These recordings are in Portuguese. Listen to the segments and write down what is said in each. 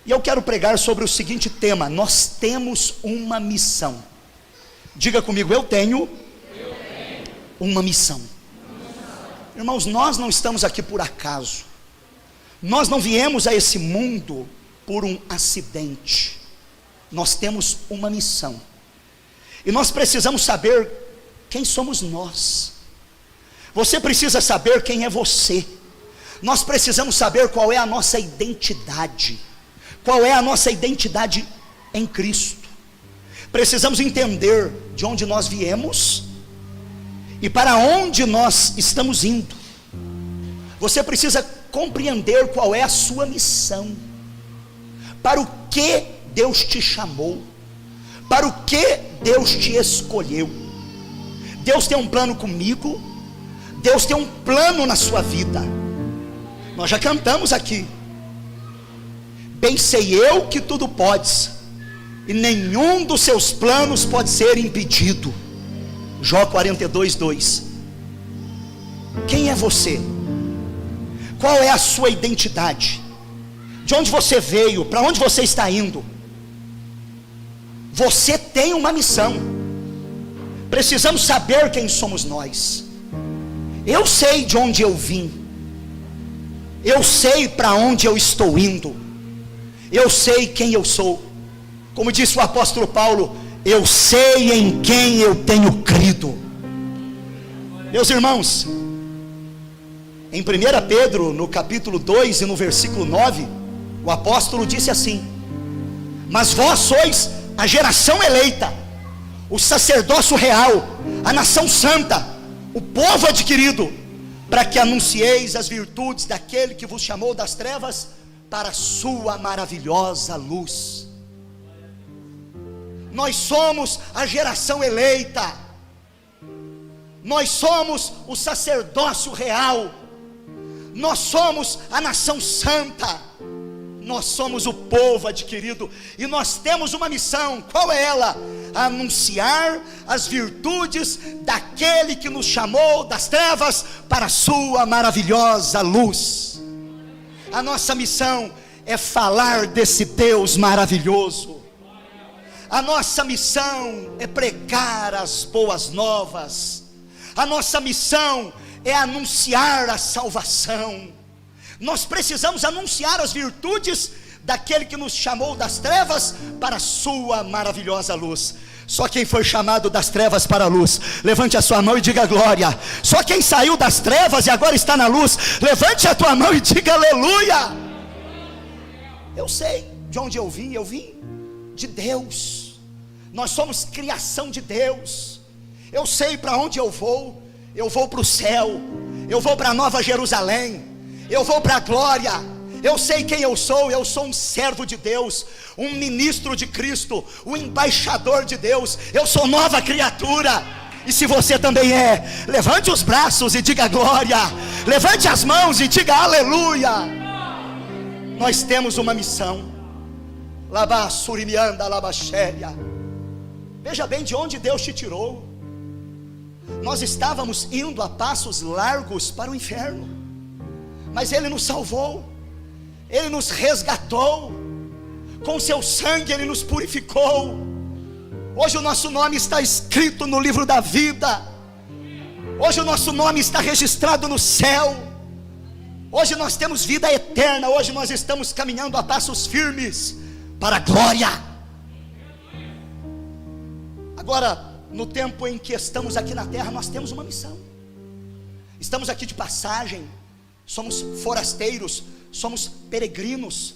E eu quero pregar sobre o seguinte tema: nós temos uma missão. Diga comigo, eu tenho uma missão. Irmãos, nós não estamos aqui por acaso. Nós não viemos a esse mundo por um acidente. Nós temos uma missão. E nós precisamos saber quem somos nós. Você precisa saber quem é você. Nós precisamos saber qual é a nossa identidade. Qual é a nossa identidade em Cristo. Precisamos entender de onde nós viemos e para onde nós estamos indo. Você precisa compreender qual é a sua missão. Para o que Deus te chamou. Para o que Deus te escolheu. Deus tem um plano comigo. Deus tem um plano na sua vida. Nós já cantamos aqui. Bem sei eu que tudo podes, e nenhum dos seus planos pode ser impedido. Jó 42:2. Quem é você? Qual é a sua identidade? De onde você veio? Para onde você está indo? Você tem uma missão. Precisamos saber quem somos nós. Eu sei de onde eu vim. Eu sei para onde eu estou indo. Eu sei quem eu sou. Como disse o apóstolo Paulo, eu sei em quem eu tenho crido. Meus irmãos, em 1 Pedro, no capítulo 2 e no versículo 9, o apóstolo disse assim: mas vós sois a geração eleita, o sacerdócio real, a nação santa, o povo adquirido, para que anuncieis as virtudes daquele que vos chamou das trevas para a sua maravilhosa luz. Nós somos a geração eleita. Nós somos o sacerdócio real. Nós somos a nação santa. Nós somos o povo adquirido. E nós temos uma missão. Qual é ela? Anunciar as virtudes daquele que nos chamou das trevas para a sua maravilhosa luz. A nossa missão é falar desse Deus maravilhoso. A nossa missão é pregar as boas novas. A nossa missão é anunciar a salvação. Nós precisamos anunciar as virtudes daquele que nos chamou das trevas para a sua maravilhosa luz. Só quem foi chamado das trevas para a luz, levante a sua mão e diga glória. Só quem saiu das trevas e agora está na luz, levante a tua mão e diga aleluia. Eu sei de onde eu vim de Deus. Nós somos criação de Deus. Eu sei para onde eu vou para o céu, eu vou para a Nova Jerusalém, eu vou para a glória. Eu sei quem eu sou um servo de Deus, um ministro de Cristo, um embaixador de Deus. Eu sou nova criatura. E se você também é, levante os braços e diga glória. Levante as mãos e diga aleluia. Nós temos uma missão. Labassurimianda labachéria. Veja bem de onde Deus te tirou. Nós estávamos indo a passos largos para o inferno, mas Ele nos salvou. Ele nos resgatou, com seu sangue Ele nos purificou. Hoje o nosso nome está escrito no livro da vida. Hoje o nosso nome está registrado no céu. Hoje nós temos vida eterna. Hoje nós estamos caminhando a passos firmes para a glória. Agora, no tempo em que estamos aqui na terra, nós temos uma missão. Estamos aqui de passagem, somos forasteiros, somos peregrinos.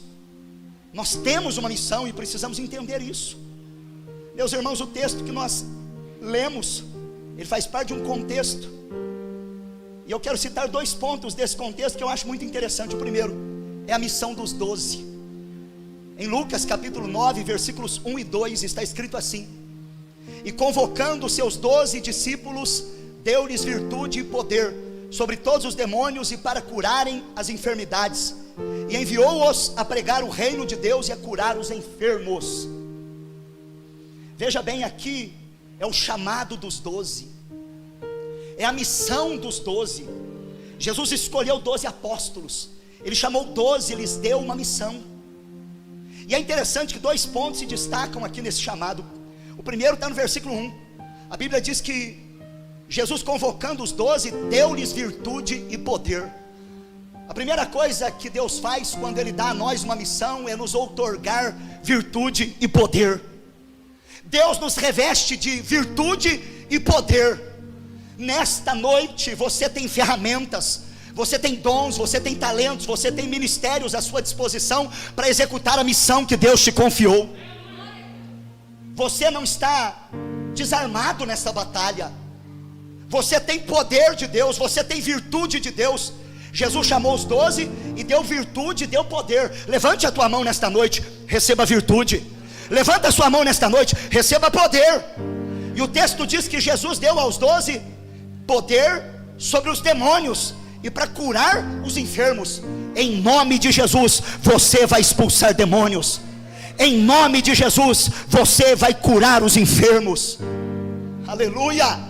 Nós temos uma missão e precisamos entender isso. Meus irmãos, o texto que nós lemos, ele faz parte de um contexto, e eu quero citar 2 pontos desse contexto que eu acho muito interessante. O primeiro é a missão dos 12. Em Lucas capítulo 9, versículos 1 e 2, está escrito assim: e convocando os seus 12 discípulos, deu-lhes virtude e poder sobre todos os demônios e para curarem as enfermidades, e enviou-os a pregar o reino de Deus e a curar os enfermos. Veja bem, aqui é o chamado dos 12, é a missão dos 12. Jesus escolheu 12 apóstolos, Ele chamou 12, Ele lhes deu uma missão. E é interessante que 2 pontos se destacam aqui nesse chamado. O primeiro está no versículo 1. A Bíblia diz que Jesus, convocando os 12, deu-lhes virtude e poder. A primeira coisa que Deus faz quando Ele dá a nós uma missão é nos outorgar virtude e poder. Deus nos reveste de virtude e poder. Nesta noite você tem ferramentas, você tem dons, você tem talentos, você tem ministérios à sua disposição para executar a missão que Deus te confiou. Você não está desarmado nessa batalha. Você tem poder de Deus, você tem virtude de Deus. Jesus chamou os 12 e deu virtude e deu poder. Levante a tua mão nesta noite, receba virtude. Levanta a sua mão nesta noite, receba poder. E o texto diz que Jesus deu aos 12 poder sobre os demônios e para curar os enfermos. Em nome de Jesus, você vai expulsar demônios. Em nome de Jesus, você vai curar os enfermos. Aleluia.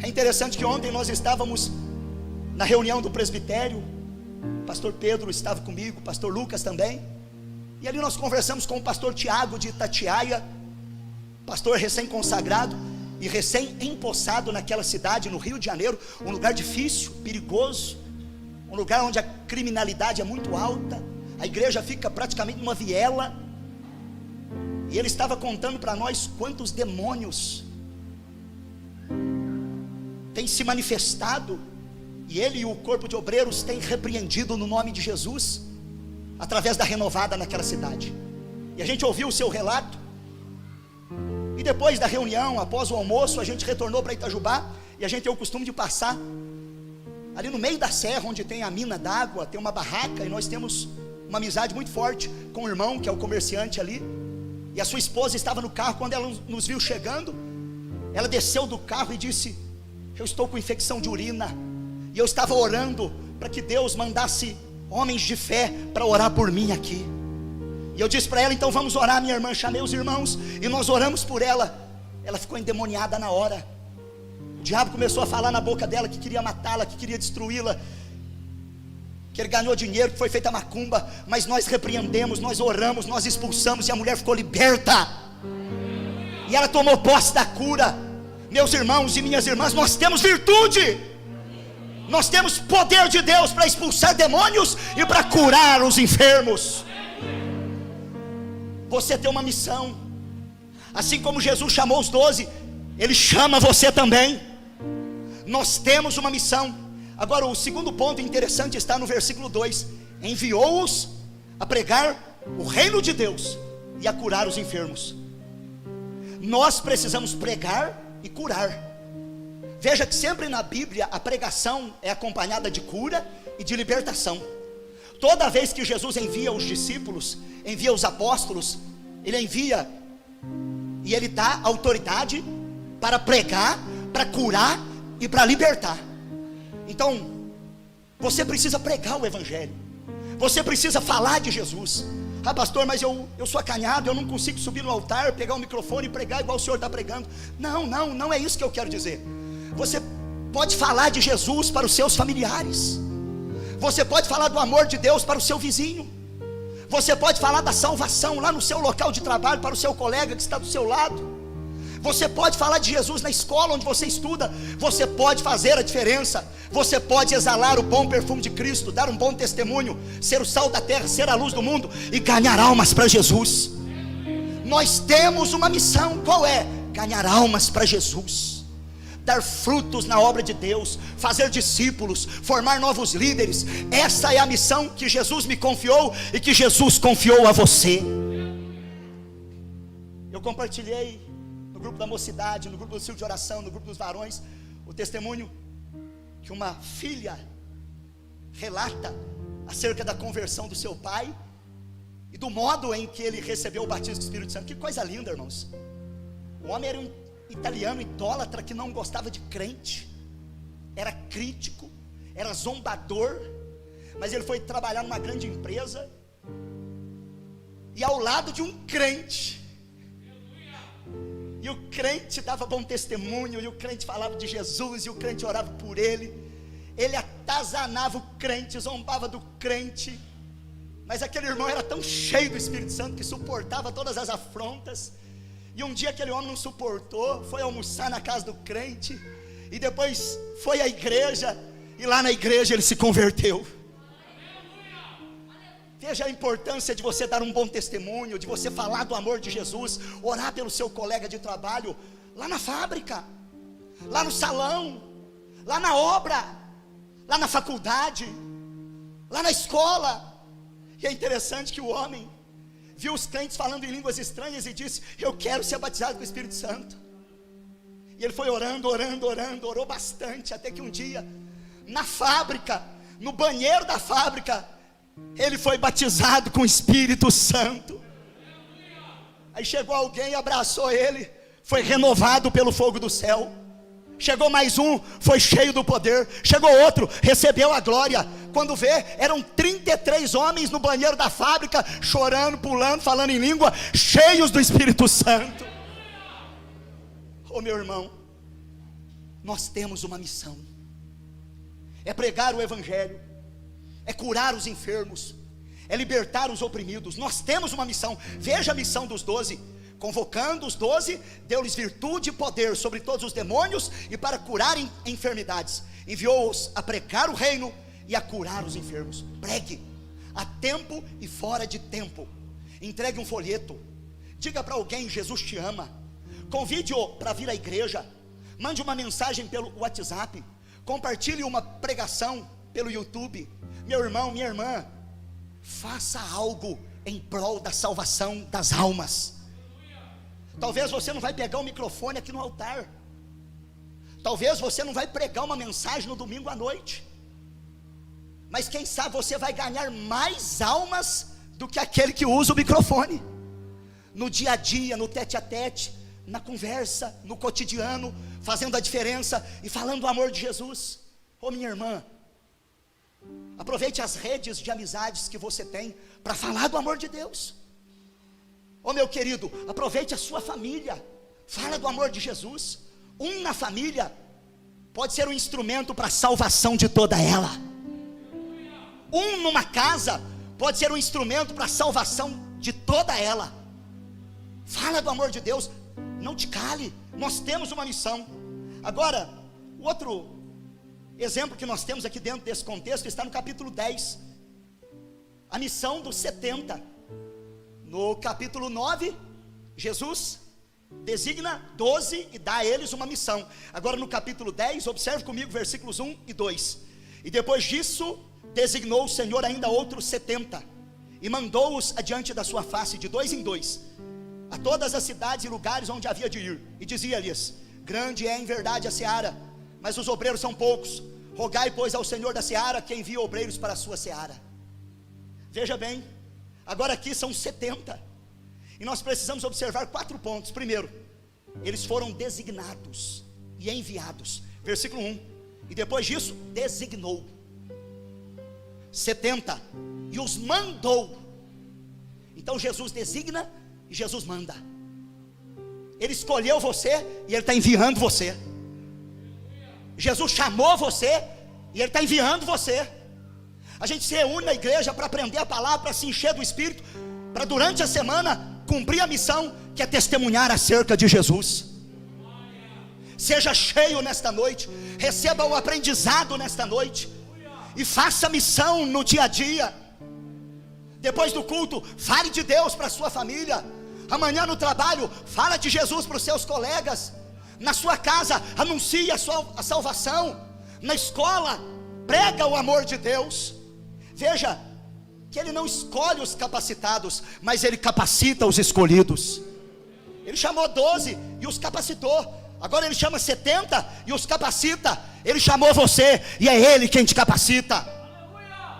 É interessante que ontem nós estávamos na reunião do presbitério. Pastor Pedro estava comigo, pastor Lucas também. E ali nós conversamos com o pastor Tiago de Itatiaia, pastor recém-consagrado e recém-empossado naquela cidade, no Rio de Janeiro. Um lugar difícil, perigoso, um lugar onde a criminalidade é muito alta. A igreja fica praticamente numa viela. E ele estava contando para nós quantos demônios têm se manifestado, e ele e o corpo de obreiros têm repreendido no nome de Jesus, através da renovada naquela cidade. E a gente ouviu o seu relato. E depois da reunião, após o almoço, a gente retornou para Itajubá. E a gente tem o costume de passar ali no meio da serra, onde tem a mina d'água, tem uma barraca. E nós temos uma amizade muito forte com o irmão, que é o comerciante ali. E a sua esposa estava no carro. Quando ela nos viu chegando, ela desceu do carro e disse: eu estou com infecção de urina, e eu estava orando para que Deus mandasse homens de fé para orar por mim aqui. E eu disse para ela: então vamos orar, minha irmã. Chamei os irmãos e nós oramos por ela. Ela ficou endemoniada na hora. O diabo começou a falar na boca dela que queria matá-la, que queria destruí-la, que ele ganhou dinheiro, que foi feita macumba. Mas nós repreendemos, nós oramos, nós expulsamos, e a mulher ficou liberta. E ela tomou posse da cura. Meus irmãos e minhas irmãs, nós temos virtude, nós temos poder de Deus para expulsar demônios e para curar os enfermos. Você tem uma missão. Assim como Jesus chamou os 12, Ele chama você também. Nós temos uma missão. Agora o segundo ponto interessante está no versículo 2. Enviou-os a pregar o reino de Deus e a curar os enfermos. Nós precisamos pregar e curar. Veja que sempre na Bíblia a pregação é acompanhada de cura e de libertação. Toda vez que Jesus envia os discípulos, envia os apóstolos, Ele envia e Ele dá autoridade para pregar, para curar e para libertar. Então, você precisa pregar o Evangelho, você precisa falar de Jesus. Ah, pastor, mas eu sou acanhado, eu não consigo subir no altar, pegar o microfone e pregar igual o senhor está pregando. Não é isso que eu quero dizer. Você pode falar de Jesus para os seus familiares, você pode falar do amor de Deus para o seu vizinho, você pode falar da salvação lá no seu local de trabalho para o seu colega que está do seu lado. Você pode falar de Jesus na escola onde você estuda. Você pode fazer a diferença. Você pode exalar o bom perfume de Cristo, dar um bom testemunho, ser o sal da terra, ser a luz do mundo e ganhar almas para Jesus. Nós temos uma missão. Qual é? Ganhar almas para Jesus, dar frutos na obra de Deus, fazer discípulos, formar novos líderes. Essa é a missão que Jesus me confiou e que Jesus confiou a você. Eu compartilhei no grupo da mocidade, no grupo do círculo de oração, no grupo dos varões, o testemunho que uma filha relata acerca da conversão do seu pai e do modo em que ele recebeu o batismo do Espírito Santo. Que coisa linda, irmãos. O homem era um italiano idólatra que não gostava de crente, era crítico, era zombador, mas ele foi trabalhar numa grande empresa e ao lado de um crente. E o crente dava bom testemunho, e o crente falava de Jesus, e o crente orava por ele. Ele atazanava o crente, zombava do crente. Mas aquele irmão era tão cheio do Espírito Santo que suportava todas as afrontas. E um dia aquele homem não suportou, foi almoçar na casa do crente, e depois foi à igreja, e lá na igreja ele se converteu. Veja a importância de você dar um bom testemunho, de você falar do amor de Jesus, orar pelo seu colega de trabalho, lá na fábrica, lá no salão, lá na obra, lá na faculdade, lá na escola. E é interessante que o homem viu os crentes falando em línguas estranhas e disse: eu quero ser batizado com o Espírito Santo. E ele foi orando, orou bastante, até que um dia, na fábrica, no banheiro da fábrica, ele foi batizado com o Espírito Santo. Aí chegou alguém, abraçou ele, foi renovado pelo fogo do céu. Chegou mais um, foi cheio do poder. Chegou outro, recebeu a glória. Quando vê, eram 33 homens no banheiro da fábrica, chorando, pulando, falando em língua, cheios do Espírito Santo. Oh meu irmão, nós temos uma missão: é pregar o Evangelho, é curar os enfermos, é libertar os oprimidos. Nós temos uma missão. Veja a missão dos 12: convocando os 12, deu-lhes virtude e poder sobre todos os demônios e para curarem enfermidades. Enviou-os a pregar o reino e a curar os enfermos. Pregue a tempo e fora de tempo. Entregue um folheto, diga para alguém: Jesus te ama. Convide-o para vir à igreja. Mande uma mensagem pelo WhatsApp. Compartilhe uma pregação pelo YouTube. Meu irmão, minha irmã, faça algo em prol da salvação das almas. Talvez você não vai pegar o microfone aqui no altar, talvez você não vai pregar uma mensagem no domingo à noite, mas quem sabe você vai ganhar mais almas do que aquele que usa o microfone. No dia a dia, no tete a tete, na conversa, no cotidiano, fazendo a diferença e falando do amor de Jesus. Oh minha irmã, aproveite as redes de amizades que você tem para falar do amor de Deus. Oh meu querido, aproveite a sua família, fala do amor de Jesus. Um na família pode ser um instrumento para a salvação de toda ela. Um numa casa pode ser um instrumento para a salvação de toda ela. Fala do amor de Deus, não te cale, nós temos uma missão. Agora, o outro exemplo que nós temos aqui dentro desse contexto está no capítulo 10, a missão dos 70. No capítulo 9, Jesus designa 12 e dá a eles uma missão. Agora no capítulo 10, observe comigo versículos 1 e 2. E depois disso, designou o Senhor ainda outros 70, e mandou-os adiante da sua face, de 2 em 2, a todas as cidades e lugares onde havia de ir. E dizia-lhes: grande é em verdade a seara, mas os obreiros são poucos. Rogai pois ao Senhor da seara que envie obreiros para a sua seara. Veja bem, agora aqui são 70, e nós precisamos observar 4 pontos. Primeiro, eles foram designados e enviados. Versículo 1. E depois disso, designou 70 e os mandou. Então Jesus designa e Jesus manda. Ele escolheu você e Ele está enviando você. Jesus chamou você e Ele está enviando você. A gente se reúne na igreja para aprender a palavra, para se encher do Espírito, para durante a semana cumprir a missão que é testemunhar acerca de Jesus. Seja cheio nesta noite, receba o aprendizado nesta noite e faça missão no dia a dia. Depois do culto, fale de Deus para a sua família. Amanhã no trabalho, fala de Jesus para os seus colegas. Na sua casa, anuncie a salvação. Na escola, prega o amor de Deus. Veja que Ele não escolhe os capacitados, mas Ele capacita os escolhidos. Ele chamou 12 e os capacitou. Agora Ele chama 70 e os capacita. Ele chamou você e é Ele quem te capacita.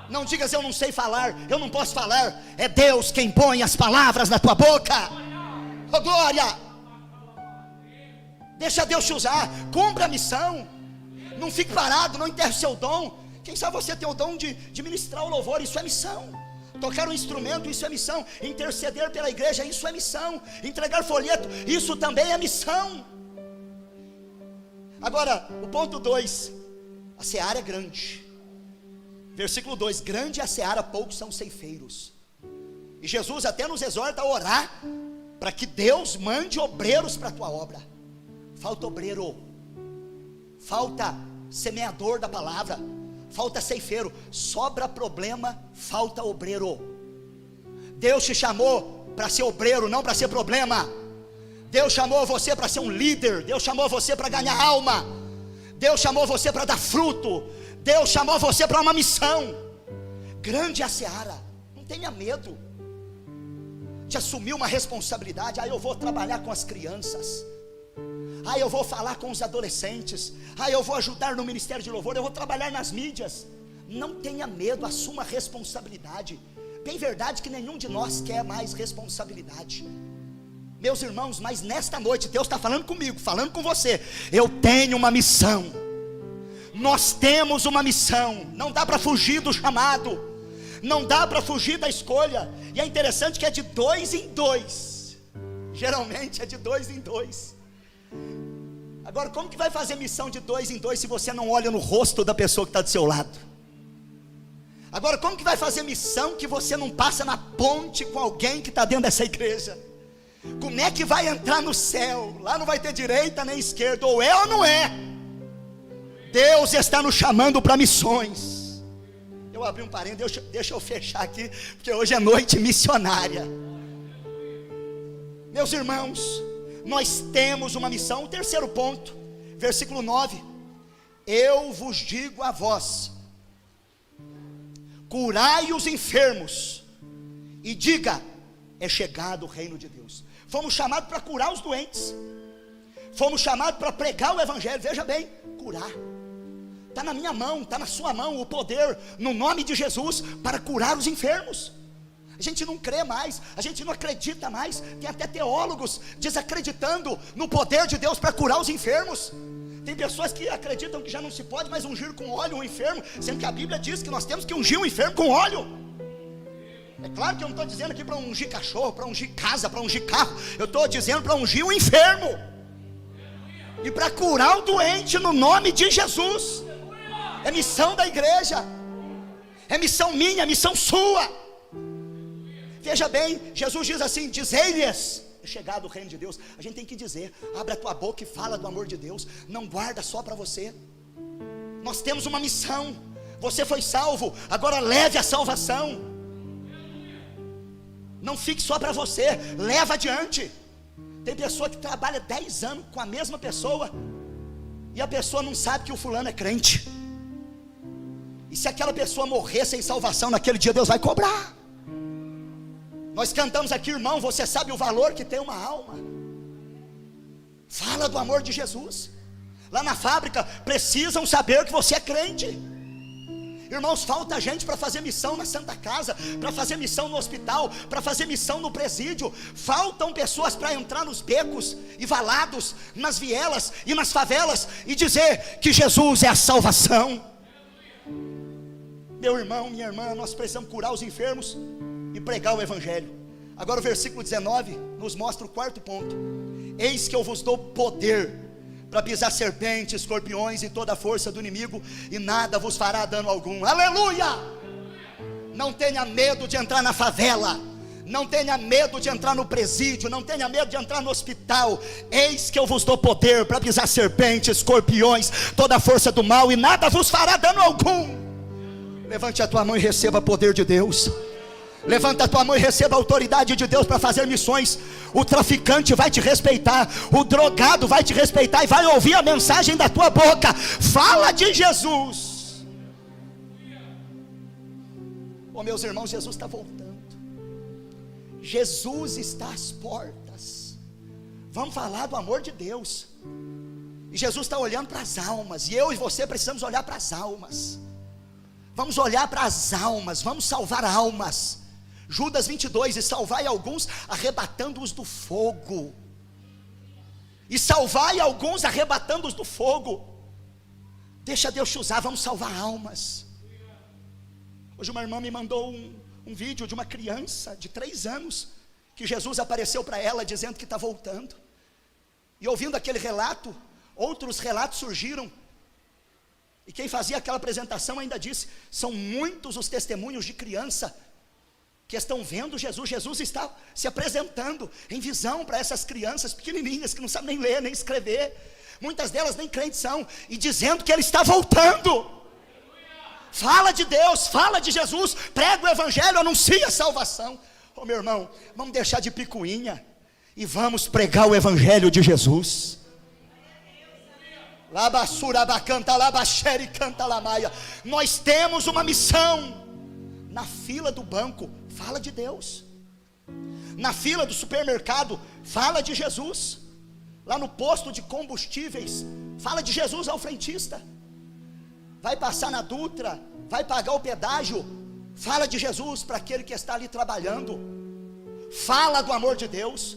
Não digas: eu não sei falar, eu não posso falar. É Deus quem põe as palavras na tua boca. Oh glória! Deixa Deus te usar, cumpra a missão. Não fique parado, não enterre o seu dom. Quem sabe você tem o dom de ministrar o louvor, isso é missão. Tocar um instrumento, isso é missão. Interceder pela igreja, isso é missão. Entregar folheto, isso também é missão. Agora, o ponto 2, a seara é grande. Versículo 2, grande é a seara, poucos são ceifeiros. E Jesus até nos exorta a orar para que Deus mande obreiros para a tua obra. Falta obreiro, falta semeador da palavra, falta ceifeiro, sobra problema, falta obreiro. Deus te chamou para ser obreiro, não para ser problema. Deus chamou você para ser um líder, Deus chamou você para ganhar alma, Deus chamou você para dar fruto, Deus chamou você para uma missão. Grande é a seara, não tenha medo de assumir uma responsabilidade. Eu vou trabalhar com as crianças, eu vou falar com os adolescentes, eu vou ajudar no ministério de louvor, eu vou trabalhar nas mídias. Não tenha medo, assuma a responsabilidade. Bem verdade que nenhum de nós quer mais responsabilidade, meus irmãos, mas nesta noite Deus está falando comigo, falando com você. Eu tenho uma missão, nós temos uma missão, não dá para fugir do chamado, não dá para fugir da escolha. E é interessante que é de 2 em 2, geralmente é de 2 em 2. Agora, como que vai fazer missão de 2 em 2 se você não olha no rosto da pessoa que está do seu lado? Agora, como que vai fazer missão que você não passa na ponte com alguém que está dentro dessa igreja? Como é que vai entrar no céu? Lá não vai ter direita nem esquerda, ou é ou não é. Deus está nos chamando para missões. Eu abri um parênteses, deixa eu fechar aqui, porque hoje é noite missionária. Meus irmãos, nós temos uma missão. O terceiro ponto, versículo 9: eu vos digo a vós, curai os enfermos, e diga, é chegado o reino de Deus. Fomos chamados para curar os doentes, fomos chamados para pregar o evangelho. Veja bem, curar, está na minha mão, está na sua mão o poder, no nome de Jesus, para curar os enfermos. A gente não crê mais, a gente não acredita mais. Tem até teólogos desacreditando no poder de Deus para curar os enfermos. Tem pessoas que acreditam que já não se pode mais ungir com óleo um enfermo, sendo que a Bíblia diz que nós temos que ungir um enfermo com óleo. É claro que eu não estou dizendo aqui para ungir cachorro, para ungir casa, para ungir carro. Eu estou dizendo para ungir um enfermo e para curar o doente no nome de Jesus. É missão da igreja, é missão minha, é missão sua. Veja bem, Jesus diz assim: dizei-lhes, é chegado o reino de Deus. A gente tem que dizer, abre a tua boca e fala do amor de Deus, não guarda só para você. Nós temos uma missão, você foi salvo, agora leve a salvação. Não fique só para você, leva adiante. Tem pessoa que trabalha 10 anos com a mesma pessoa, e a pessoa não sabe que o fulano é crente. E se aquela pessoa morrer sem salvação, naquele dia Deus vai cobrar. Nós cantamos aqui, irmão, você sabe o valor que tem uma alma? Fala do amor de Jesus. Lá na fábrica precisam saber que você é crente. Irmãos, falta gente para fazer missão na Santa Casa, para fazer missão no hospital, para fazer missão no presídio. Faltam pessoas para entrar nos becos e valados, nas vielas e nas favelas, e dizer que Jesus é a salvação. Meu irmão, minha irmã, nós precisamos curar os enfermos e pregar o evangelho. Agora o versículo 19 nos mostra o quarto ponto: eis que eu vos dou poder para pisar serpentes, escorpiões e toda a força do inimigo, e nada vos fará dano algum. Aleluia! Não tenha medo de entrar na favela, não tenha medo de entrar no presídio, não tenha medo de entrar no hospital. Eis que eu vos dou poder para pisar serpentes, escorpiões, toda a força do mal, e nada vos fará dano algum. Levante a tua mão e receba poder de Deus. Levanta a tua mão e receba a autoridade de Deus para fazer missões. O traficante vai te respeitar, o drogado vai te respeitar e vai ouvir a mensagem da tua boca. Fala de Jesus. Oh, meus irmãos, Jesus está voltando. Jesus está às portas. Vamos falar do amor de Deus. E Jesus está olhando para as almas, e eu e você precisamos olhar para as almas. Vamos olhar para as almas, vamos salvar almas. Judas 22, e salvai alguns arrebatando-os do fogo. E salvai alguns arrebatando-os do fogo. Deixa Deus te usar, vamos salvar almas. Hoje uma irmã me mandou um vídeo de uma criança de 3 anos, que Jesus apareceu para ela dizendo que está voltando. E ouvindo aquele relato, outros relatos surgiram. E quem fazia aquela apresentação ainda disse: são muitos os testemunhos de criança que estão vendo Jesus. Jesus está se apresentando em visão para essas crianças pequenininhas, que não sabem nem ler, nem escrever, muitas delas nem crentes são, e dizendo que Ele está voltando. Fala de Deus, fala de Jesus, prega o Evangelho, anuncia a salvação. Ô meu irmão, vamos deixar de picuinha e vamos pregar o Evangelho de Jesus. Nós temos uma missão. Na fila do banco, fala de Deus. Na fila do supermercado, fala de Jesus. Lá no posto de combustíveis, fala de Jesus ao frentista. Vai passar na Dutra, vai pagar o pedágio, fala de Jesus para aquele que está ali trabalhando. Fala do amor de Deus.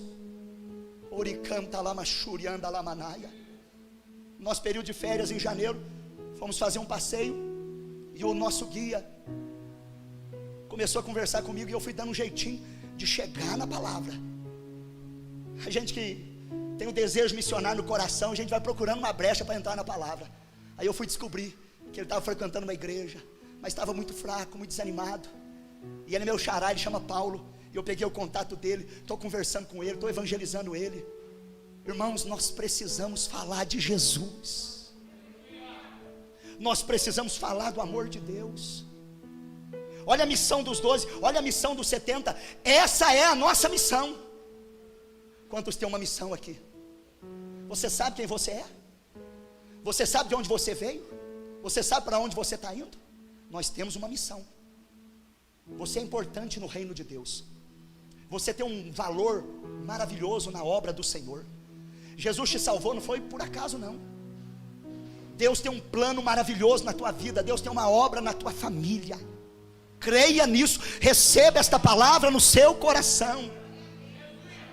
Nosso período de férias em janeiro, fomos fazer um passeio, e o nosso guia começou a conversar comigo, e eu fui dando um jeitinho de chegar na palavra. A gente que tem o desejo missionário no coração, a gente vai procurando uma brecha para entrar na palavra. Aí eu fui descobrir que ele estava frequentando uma igreja, mas estava muito fraco, muito desanimado, e ele é meu xará, ele chama Paulo, e eu peguei o contato dele, estou conversando com ele, estou evangelizando ele. Irmãos, nós precisamos falar de Jesus, nós precisamos falar do amor de Deus. Olha a missão dos 12, olha a missão dos 70, essa é a nossa missão. Quantos têm uma missão aqui? Você sabe quem você é? Você sabe de onde você veio? Você sabe para onde você está indo? Nós temos uma missão. Você é importante no reino de Deus. Você tem um valor maravilhoso na obra do Senhor. Jesus te salvou, não foi por acaso não. Deus tem um plano maravilhoso na tua vida. Deus tem uma obra na tua família. Creia nisso, receba esta palavra no seu coração.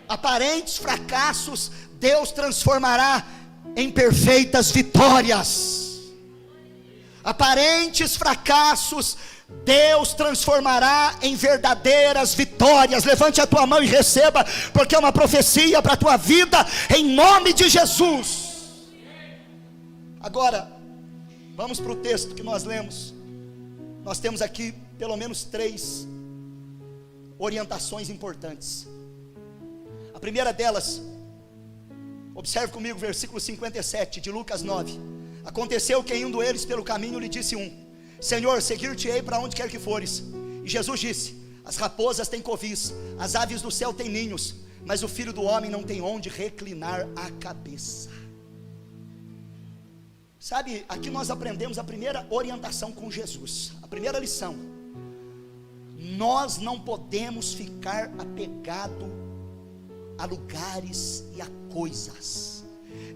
Aparentes fracassos, Deus transformará em perfeitas vitórias. Aparentes fracassos, Deus transformará em verdadeiras vitórias. Levante a tua mão e receba, porque é uma profecia para a tua vida, em nome de Jesus. Agora, vamos para o texto que nós lemos. Nós temos aqui pelo menos 3 orientações importantes. A primeira delas, observe comigo o versículo 57 de Lucas 9. Aconteceu que indo eles pelo caminho, lhe disse um: Senhor, seguir-te-ei para onde quer que fores. E Jesus disse: as raposas têm covis, as aves do céu têm ninhos, mas o Filho do homem não tem onde reclinar a cabeça. Sabe, aqui nós aprendemos a primeira orientação com Jesus, a primeira lição. Nós não podemos ficar apegado a lugares e a coisas.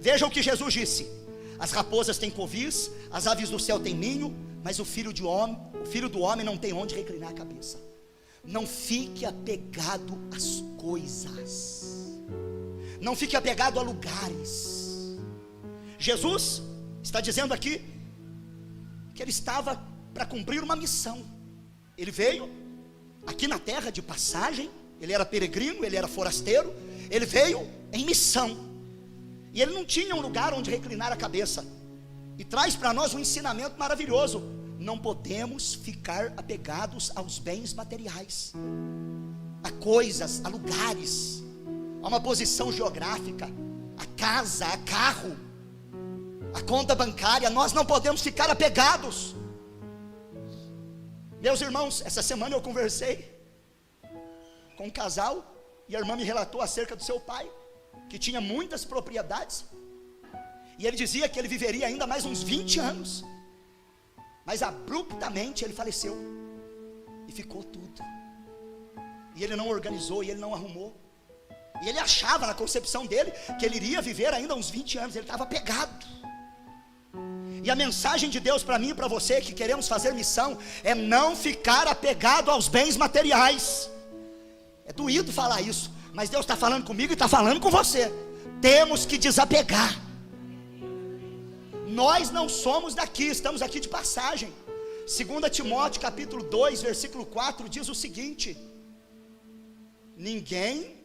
Veja o que Jesus disse: as raposas têm covis, as aves do céu têm ninho, mas o filho do homem não tem onde reclinar a cabeça. Não fique apegado às coisas, não fique apegado a lugares. Jesus está dizendo aqui que ele estava para cumprir uma missão. Ele veio aqui na terra de passagem, ele era peregrino, ele era forasteiro, ele veio em missão, e ele não tinha um lugar onde reclinar a cabeça. E traz para nós um ensinamento maravilhoso: não podemos ficar apegados aos bens materiais, a coisas, a lugares, a uma posição geográfica, a casa, a carro, a conta bancária. Nós não podemos ficar apegados. Meus irmãos, essa semana eu conversei com um casal, e a irmã me relatou acerca do seu pai, que tinha muitas propriedades, e ele dizia que ele viveria ainda mais uns 20 anos, mas abruptamente ele faleceu, e ficou tudo, e ele não organizou, e ele não arrumou, e ele achava na concepção dele, que ele iria viver ainda uns 20 anos, ele estava apegado. E a mensagem de Deus para mim e para você, que queremos fazer missão, é não ficar apegado aos bens materiais. É doído falar isso, mas Deus está falando comigo e está falando com você. Temos que desapegar. Nós não somos daqui, estamos aqui de passagem. 2 Timóteo capítulo 2 versículo 4 diz o seguinte: ninguém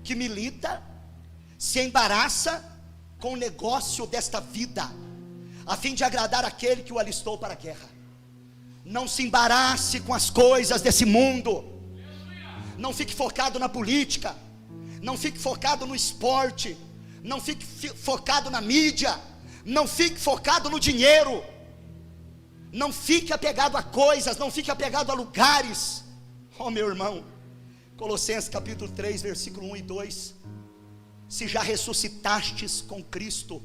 que milita se embaraça com o negócio desta vida, a fim de agradar aquele que o alistou para a guerra. Não se embarace com as coisas desse mundo. Não fique focado na política, não fique focado no esporte, não fique focado na mídia, não fique focado no dinheiro, não fique apegado a coisas, não fique apegado a lugares. Oh meu irmão, Colossenses capítulo 3 versículo 1 e 2: se já ressuscitastes com Cristo,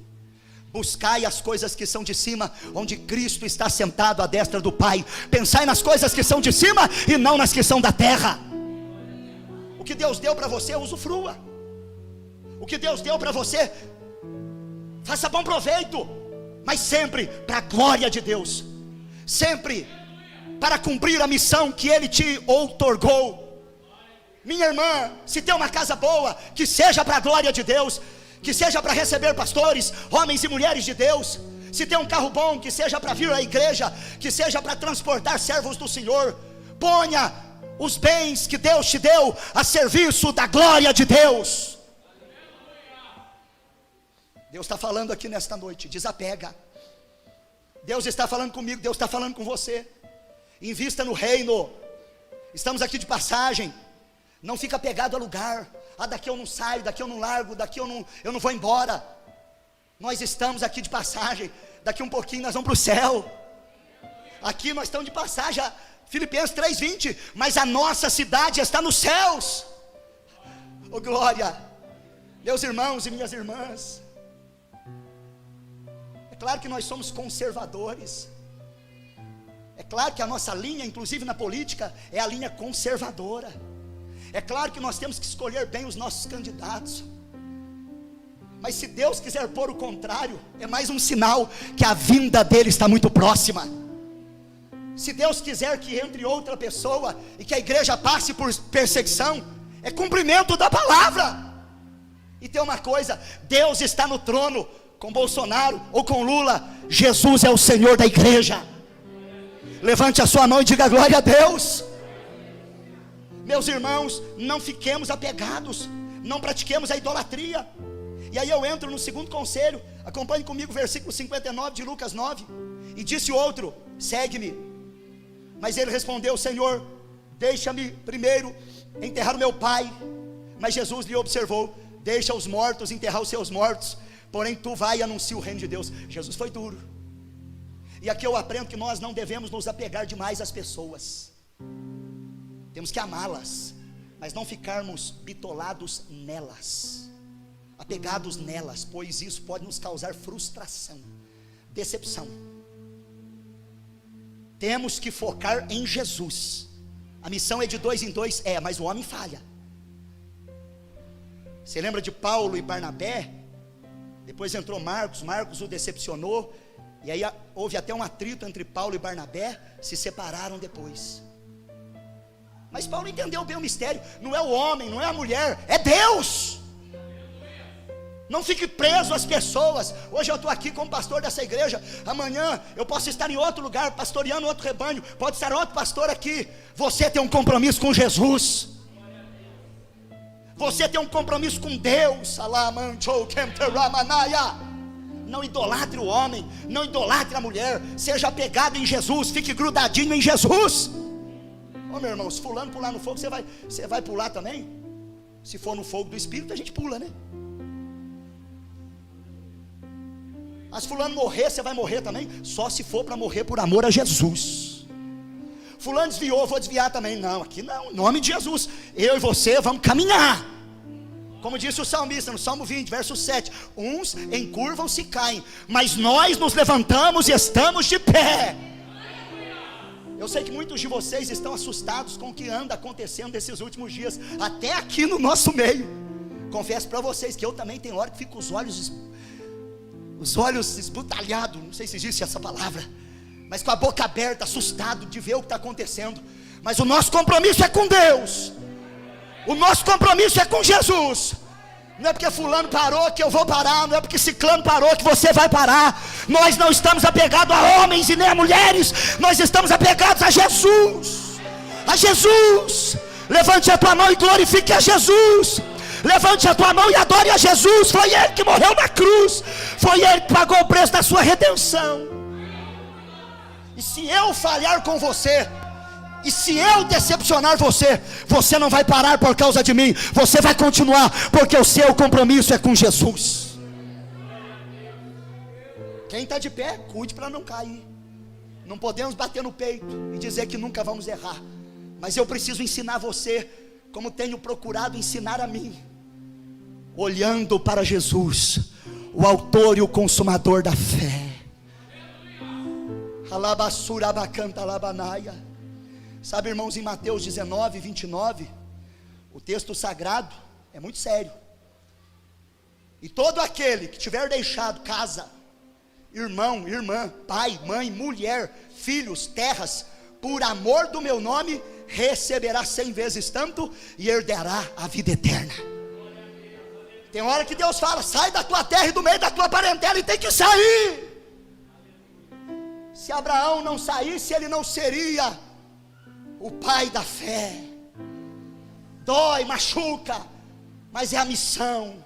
buscai as coisas que são de cima, onde Cristo está sentado à destra do Pai. Pensai nas coisas que são de cima e não nas que são da terra. O que Deus deu para você, usufrua. O que Deus deu para você, faça bom proveito, mas sempre para a glória de Deus, sempre para cumprir a missão que Ele te outorgou. Minha irmã, se tem uma casa boa, que seja para a glória de Deus, que seja para receber pastores, homens e mulheres de Deus. Se tem um carro bom, que seja para vir à igreja, que seja para transportar servos do Senhor. Ponha os bens que Deus te deu a serviço da glória de Deus. Deus está falando aqui nesta noite, desapega. Deus está falando comigo, Deus está falando com você. Invista no reino. Estamos aqui de passagem. Não fica apegado a lugar. Daqui eu não saio, daqui eu não largo, daqui eu não vou embora. Nós estamos aqui de passagem. Daqui um pouquinho nós vamos para o céu. Aqui nós estamos de passagem. Filipenses 3:20. Mas a nossa cidade está nos céus. Oh glória. Meus irmãos e minhas irmãs, é claro que nós somos conservadores. É claro que a nossa linha, inclusive na política, é a linha conservadora. É claro que nós temos que escolher bem os nossos candidatos. Mas se Deus quiser pôr o contrário, é mais um sinal que a vinda dele está muito próxima. Se Deus quiser que entre outra pessoa e que a igreja passe por perseguição, é cumprimento da palavra. E tem uma coisa: Deus está no trono, com Bolsonaro ou com Lula, Jesus é o Senhor da igreja. Levante a sua mão e diga glória a Deus. Meus irmãos, não fiquemos apegados, não pratiquemos a idolatria. E aí eu entro no segundo conselho. Acompanhe comigo o versículo 59 de Lucas 9. E disse o outro: segue-me. Mas ele respondeu: Senhor, deixa-me primeiro enterrar o meu pai. Mas Jesus lhe observou: deixa os mortos enterrar os seus mortos, porém tu vai e anuncia o reino de Deus. Jesus foi duro. E aqui eu aprendo que nós não devemos nos apegar demais às pessoas. Temos que amá-las, mas não ficarmos bitolados nelas, apegados nelas, pois isso pode nos causar frustração, decepção. Temos que focar em Jesus. A missão é de 2 em 2, mas o homem falha. Você lembra de Paulo e Barnabé? Depois entrou Marcos o decepcionou, e aí houve até um atrito entre Paulo e Barnabé, se separaram depois. Mas Paulo entendeu bem o mistério. Não é o homem, não é a mulher, é Deus. Não fique preso às pessoas. Hoje eu estou aqui como pastor dessa igreja, amanhã eu posso estar em outro lugar, pastoreando outro rebanho, pode estar outro pastor aqui. Você tem um compromisso com Jesus. Você tem um compromisso com Deus. Não idolatre o homem, não idolatre a mulher. Seja apegado em Jesus, fique grudadinho em Jesus. Ô meu irmão, se fulano pular no fogo, você vai pular também? Se for no fogo do Espírito, a gente pula, né? Mas fulano morrer, você vai morrer também? Só se for para morrer por amor a Jesus. Fulano desviou, vou desviar também. Não, aqui não, em nome de Jesus. Eu e você vamos caminhar. Como disse o salmista no Salmo 20, verso 7: uns encurvam-se e caem, mas nós nos levantamos e estamos de pé. Eu sei que muitos de vocês estão assustados com o que anda acontecendo nesses últimos dias, até aqui no nosso meio. Confesso para vocês que eu também tenho hora que fico com os olhos esbutalhados, não sei se existe essa palavra, mas com a boca aberta, assustado de ver o que está acontecendo. Mas o nosso compromisso é com Deus, o nosso compromisso é com Jesus. Não é porque fulano parou que eu vou parar, não é porque ciclano parou que você vai parar. Nós não estamos apegados a homens e nem a mulheres, nós estamos apegados a Jesus. A Jesus. Levante a tua mão e glorifique a Jesus. Levante a tua mão e adore a Jesus. Foi Ele que morreu na cruz, foi Ele que pagou o preço da sua redenção. E se eu falhar com você, E se eu decepcionar você, você não vai parar por causa de mim, você vai continuar, porque o seu compromisso é com Jesus. Quem está de pé, cuide para não cair. Não podemos bater no peito e dizer que nunca vamos errar, mas eu preciso ensinar você, como tenho procurado ensinar a mim, olhando para Jesus, o autor e o consumador da fé. Sabe, irmãos, em Mateus 19, 29, o texto sagrado é muito sério. E todo aquele que tiver deixado casa, irmão, irmã, pai, mãe, mulher, filhos, terras, por amor do meu nome, receberá 100 vezes tanto e herdará a vida eterna. Tem hora que Deus fala: sai da tua terra e do meio da tua parentela, e tem que sair. Se Abraão não saísse, ele não seria o pai da fé. Dói, machuca, mas é a missão.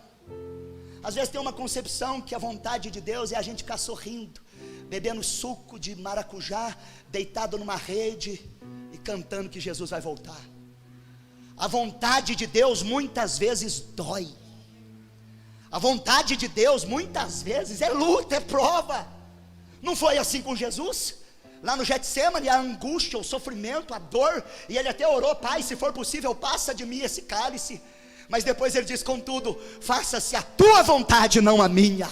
Às vezes tem uma concepção que a vontade de Deus é a gente ficar sorrindo, bebendo suco de maracujá, deitado numa rede e cantando que Jesus vai voltar. A vontade de Deus muitas vezes dói. A vontade de Deus muitas vezes é luta, é prova. Não foi assim com Jesus? Lá no Getsemane, a angústia, o sofrimento, a dor, e ele até orou: Pai, se for possível, passa de mim esse cálice. Mas depois ele diz: contudo, faça-se a tua vontade, não a minha.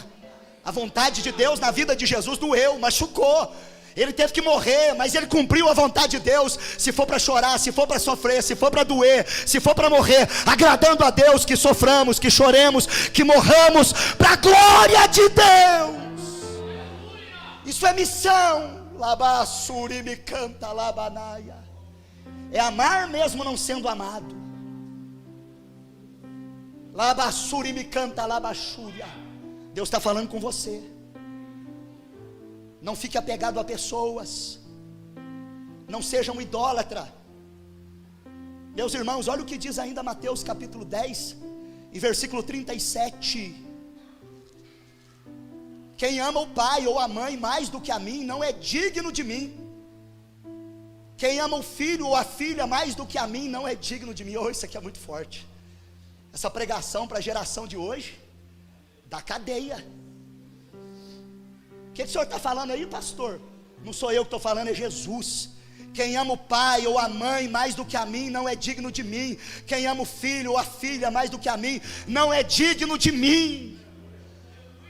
A vontade de Deus na vida de Jesus doeu, machucou. Ele teve que morrer, mas ele cumpriu a vontade de Deus. Se for para chorar, se for para sofrer, se for para doer, se for para morrer, agradando a Deus, que soframos, que choremos, que morramos, para a glória de Deus. Isso é missão. Labassuri me canta labanaia. É amar mesmo não sendo amado. Labassuri me canta labachúria. Deus está falando com você. Não fique apegado a pessoas. Não seja um idólatra. Meus irmãos, olha o que diz ainda Mateus capítulo 10 e versículo 37. Quem ama o pai ou a mãe mais do que a mim não é digno de mim. Quem ama o filho ou a filha mais do que a mim não é digno de mim. Oh, isso aqui é muito forte. Essa pregação para a geração de hoje dá cadeia. O que o senhor está falando aí, pastor? Não sou eu que estou falando, é Jesus. Quem ama o pai ou a mãe mais do que a mim não é digno de mim. Quem ama o filho ou a filha mais do que a mim não é digno de mim.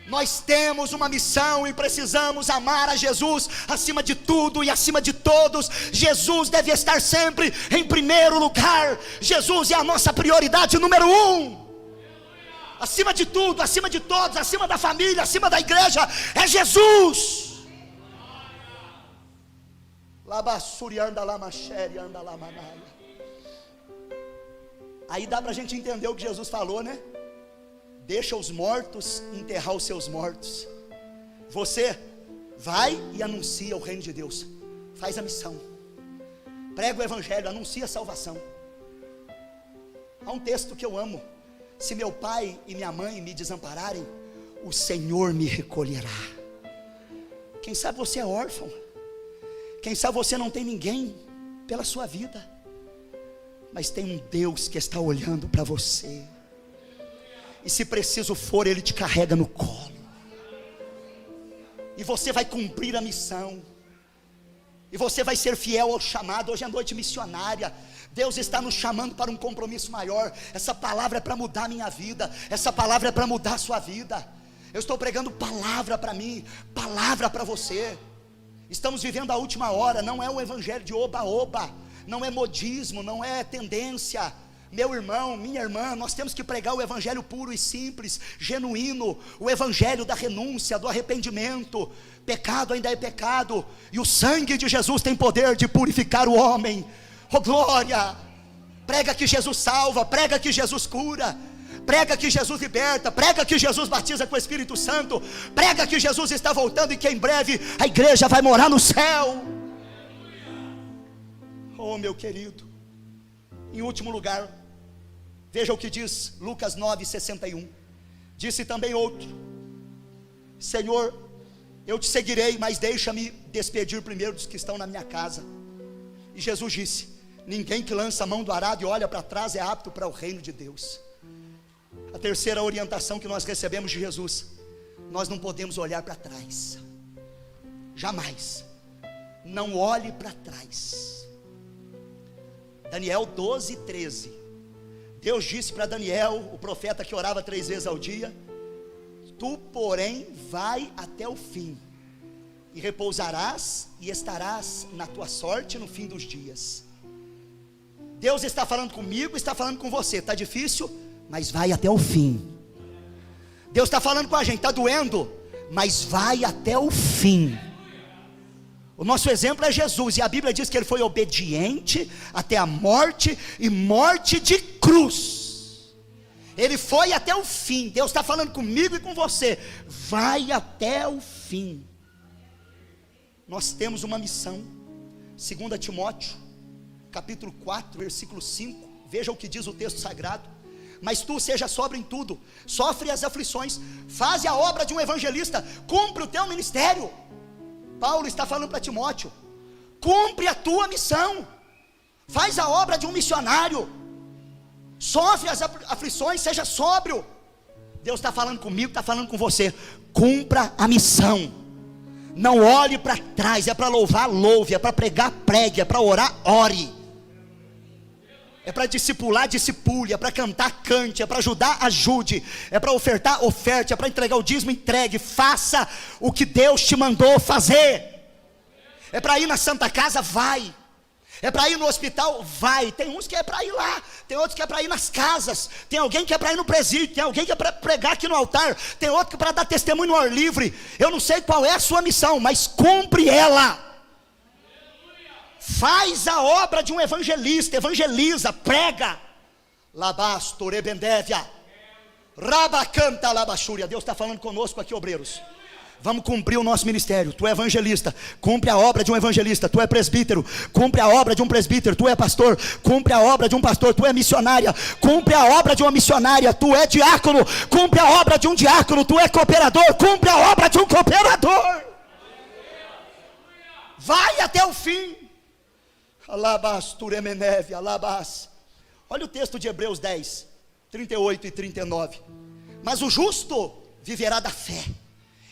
Nós temos uma missão e precisamos amar a Jesus acima de tudo e acima de todos. Jesus deve estar sempre em primeiro lugar. Jesus é a nossa prioridade número 1. Acima de tudo, acima de todos, acima da família, acima da igreja, é Jesus. Labassuri anda lá machere, anda lá manaia. Aí dá para a gente entender o que Jesus falou, né? Deixa os mortos enterrar os seus mortos. Você vai e anuncia o reino de Deus. Faz a missão. Prega o evangelho, anuncia a salvação. Há um texto que eu amo: se meu pai e minha mãe me desampararem, o Senhor me recolherá. Quem sabe você é órfão. Quem sabe você não tem ninguém pela sua vida, mas tem um Deus que está olhando para você. E se preciso for, Ele te carrega no colo. E você vai cumprir a missão. E você vai ser fiel ao chamado. Hoje é noite missionária. Deus está nos chamando para um compromisso maior. Essa palavra é para mudar a minha vida. Essa palavra é para mudar a sua vida. Eu estou pregando palavra para mim, palavra para você. Estamos vivendo a última hora. Não é um evangelho de oba-oba. Não é modismo, não é tendência. Meu irmão, minha irmã, nós temos que pregar o evangelho puro e simples, genuíno, o evangelho da renúncia, do arrependimento. Pecado ainda é pecado, e o sangue de Jesus tem poder de purificar o homem. Oh glória! Prega que Jesus salva, prega que Jesus cura, prega que Jesus liberta, prega que Jesus batiza com o Espírito Santo, prega que Jesus está voltando e que em breve a igreja vai morar no céu. Oh meu querido, em último lugar, veja o que diz Lucas 9:61. Disse também outro: Senhor, eu te seguirei, mas deixa-me despedir primeiro dos que estão na minha casa. E Jesus disse: ninguém que lança a mão do arado e olha para trás é apto para o reino de Deus. A terceira orientação que nós recebemos de Jesus: nós não podemos olhar para trás, jamais. Não olhe para trás. Daniel 12:13. Deus disse para Daniel, o profeta que orava 3 vezes ao dia: tu, porém, vai até o fim, e repousarás e estarás na tua sorte no fim dos dias. Deus está falando comigo, está falando com você. Está difícil, mas vai até o fim. Deus está falando com a gente, está doendo, mas vai até o fim. O nosso exemplo é Jesus, e a Bíblia diz que ele foi obediente até a morte, e morte de cruz. Ele foi até o fim. Deus está falando comigo e com você: vai até o fim. Nós temos uma missão. 2 Timóteo capítulo 4, versículo 5. Veja o que diz o texto sagrado: mas tu seja sóbrio em tudo, sofre as aflições, faze a obra de um evangelista, cumpre o teu ministério. Paulo está falando para Timóteo: cumpre a tua missão, faz a obra de um missionário, sofre as aflições, seja sóbrio. Deus está falando comigo, está falando com você: cumpra a missão. Não olhe para trás. É para louvar, louve. É para pregar, pregue. É para orar, ore. É para discipular, discipule. É para cantar, cante. É para ajudar, ajude. É para ofertar, oferte. É para entregar o dízimo, entregue. Faça o que Deus te mandou fazer. É para ir na Santa Casa, vai. É para ir no hospital, vai. Tem uns que é para ir lá, tem outros que é para ir nas casas, tem alguém que é para ir no presídio, tem alguém que é para pregar aqui no altar, tem outro que é para dar testemunho no ar livre. Eu não sei qual é a sua missão, mas cumpre ela. Faz a obra de um evangelista, evangeliza, prega. Labastor ebendévia, rabacanta labachúria. Deus está falando conosco aqui, obreiros. Vamos cumprir o nosso ministério. Tu é evangelista, cumpre a obra de um evangelista. Tu é presbítero, cumpre a obra de um presbítero. Tu é pastor, cumpre a obra de um pastor. Tu é missionária, cumpre a obra de uma missionária. Tu é diácono, cumpre a obra de um diácono. Tu é cooperador, cumpre a obra de um cooperador. Vai até o fim. Alabas turemeneve, alabas. Olha o texto de Hebreus 10, 38 e 39. Mas o justo viverá da fé,